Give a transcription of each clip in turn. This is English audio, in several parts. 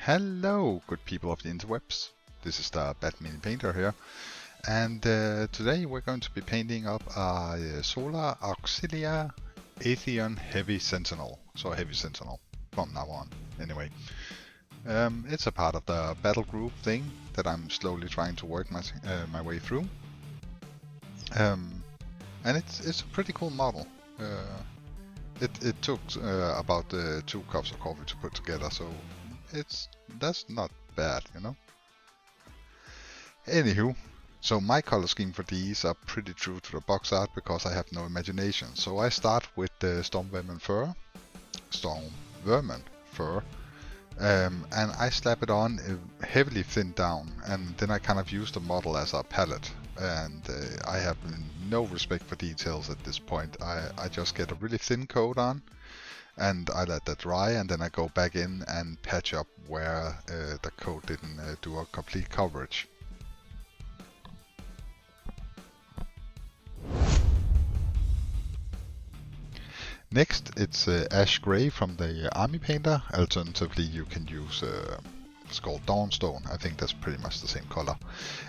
Hello, good people of the interwebs. This is the Batman Painter here, and today we're going to be painting up a Solar Auxilia Atheon Heavy Sentinel. So a Heavy Sentinel from now on, anyway. It's a part of the battle group thing that I'm slowly trying to work my way through. And it's a pretty cool model. It took about 2 cups of coffee to put together, so that's not bad, you know. Anywho, so my color scheme for these are pretty true to the box art because I have no imagination. So I start with the Stormvermin fur, and I slap it on heavily thinned down, and then I kind of use the model as a palette. And I have no respect for details at this point. I just get a really thin coat on, and I let that dry, and then I go back in and patch up where the coat didn't do a complete coverage. Next, it's ash gray from the army painter. Alternatively, you can use it's called Dawnstone. I think that's pretty much the same color,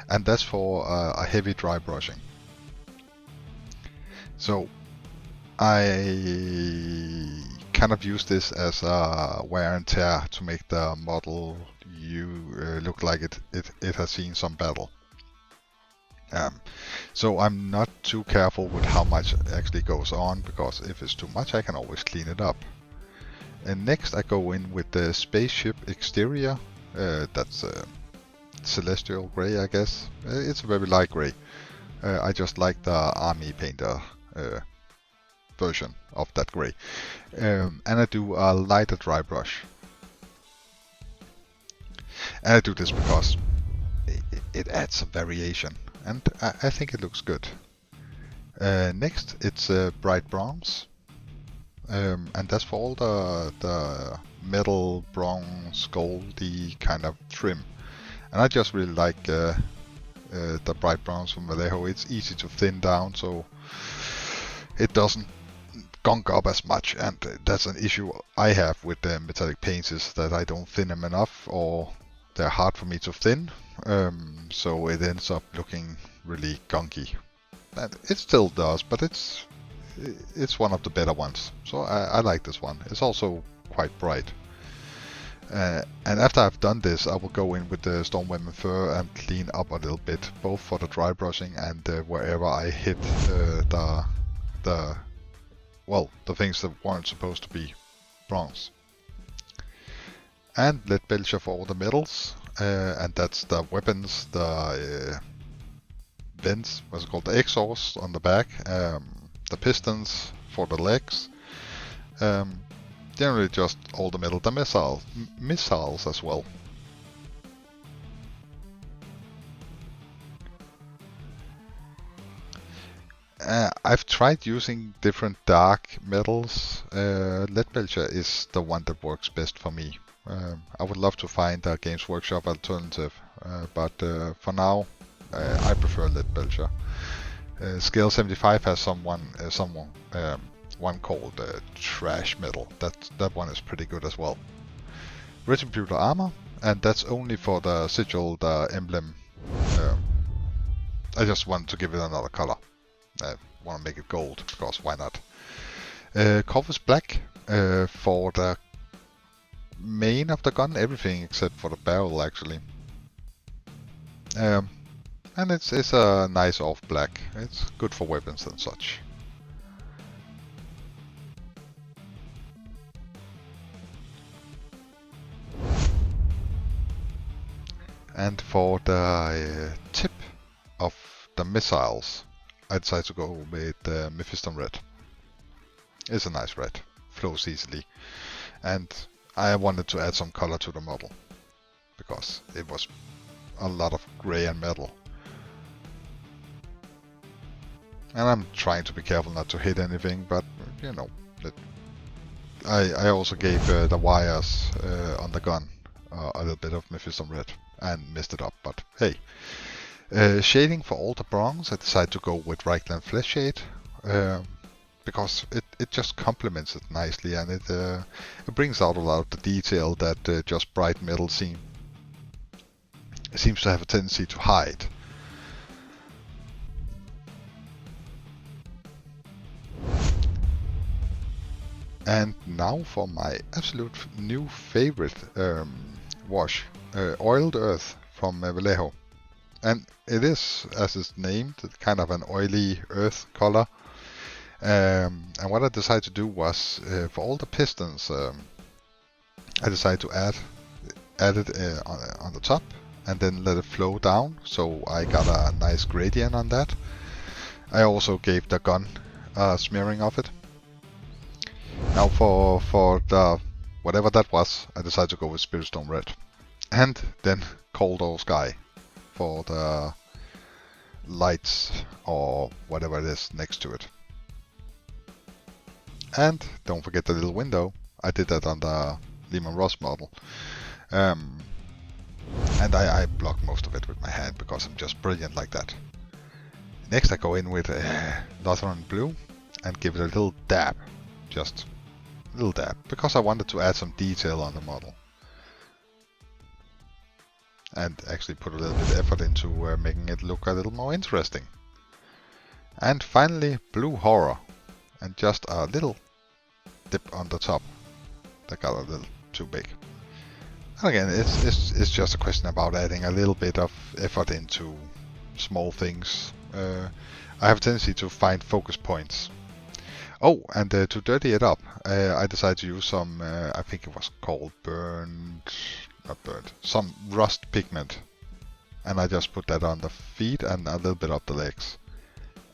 and that's for a heavy dry brushing. So I kind of use this as a wear and tear to make the model look like it has seen some battle. So I'm not too careful with how much actually goes on, because if it's too much I can always clean it up. And next I go in with the spaceship exterior. That's celestial gray, I guess. It's a very light gray. I just like the army painter version of that gray. And I do a lighter dry brush. And I do this because it adds some variation, and I think it looks good. Next, it's bright bronze, and that's for all the metal, bronze, goldy kind of trim. And I just really like the bright bronze from Vallejo. It's easy to thin down, so it doesn't gunk up as much, and that's an issue I have with the metallic paints, is that I don't thin them enough, or they're hard for me to thin, so it ends up looking really gunky. And it still does, but it's one of the better ones, so I like this one. It's also quite bright. And after I've done this, I will go in with the Stormvermin fur and clean up a little bit, both for the dry brushing and wherever I hit the things that weren't supposed to be bronze. And lead belcher for all the metals, and that's the weapons, the vents, what's it called, the exhaust on the back, the pistons for the legs, generally just all the metal, the missiles as well. I've tried using different dark metals. Lead belcher is the one that works best for me. I would love to find a Games Workshop alternative, but for now I prefer lead belcher. Scale 75 has one called trash metal. That one is pretty good as well. Retributor armor, and that's only for the sigil, the emblem. I just want to give it another color. I want to make it gold, because why not? Corvus black for the main of the gun, everything except for the barrel actually. And it's a nice off black. It's good for weapons and such. And for the tip of the missiles, I decided to go with Mephiston red. It's a nice red, flows easily, and I wanted to add some color to the model because it was a lot of gray and metal. And I'm trying to be careful not to hit anything, but you know, I also gave the wires on the gun a little bit of Mephiston red and messed it up, but hey. Shading for all the bronze, I decided to go with Reichland Flesh Shade. because it just complements it nicely, and it brings out a lot of the detail that just bright metal seems to have a tendency to hide. And now for my absolute new favorite wash, Oiled Earth from Vallejo. And it is, as it's named, kind of an oily earth color. And what I decided to do was, for all the pistons, I decided to add it on the top and then let it flow down, so I got a nice gradient on that. I also gave the gun a smearing of it. Now for the whatever that was, I decided to go with Spiritstone Red. And then Cold Sky for the lights or whatever it is next to it. And don't forget the little window. I did that on the Lehman Ross model. And I block most of it with my hand because I'm just brilliant like that. Next I go in with Lutheran Blue and give it a little dab. Just a little dab, because I wanted to add some detail on the model. And actually put a little bit of effort into making it look a little more interesting. And finally, Blue Horror. And just a little dip on the top. That got a little too big. And again, it's just a question about adding a little bit of effort into small things. I have a tendency to find focus points. Oh, and to dirty it up, I decided to use some, I think it was called some rust pigment. And I just put that on the feet and a little bit up the legs.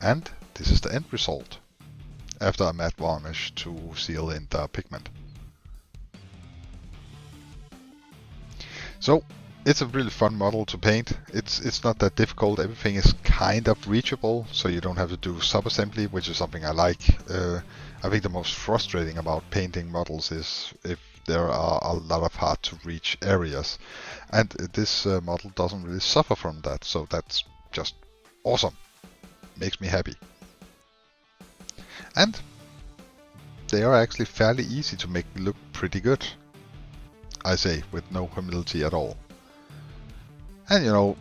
And this is the end result, after a matte varnish to seal in the pigment. So, it's a really fun model to paint. It's not that difficult. Everything is kind of reachable, so you don't have to do sub-assembly, which is something I like. I think the most frustrating about painting models is if there are a lot of hard to reach areas. And this model doesn't really suffer from that, so that's just awesome. Makes me happy. And they are actually fairly easy to make look pretty good. I say, with no humility at all. And you know,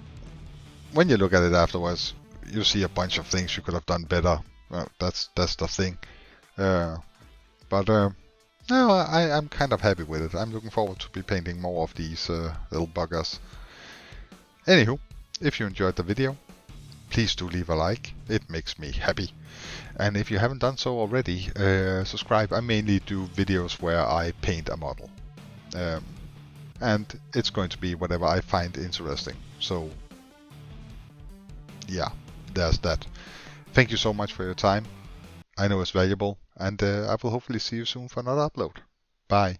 when you look at it afterwards, you see a bunch of things you could have done better. Well, that's the thing. No, I'm kind of happy with it. I'm looking forward to be painting more of these little buggers. Anywho, if you enjoyed the video, please do leave a like. It makes me happy. And if you haven't done so already, subscribe. I mainly do videos where I paint a model. And it's going to be whatever I find interesting. So, yeah, there's that. Thank you so much for your time. I know it's valuable, and I will hopefully see you soon for another upload. Bye.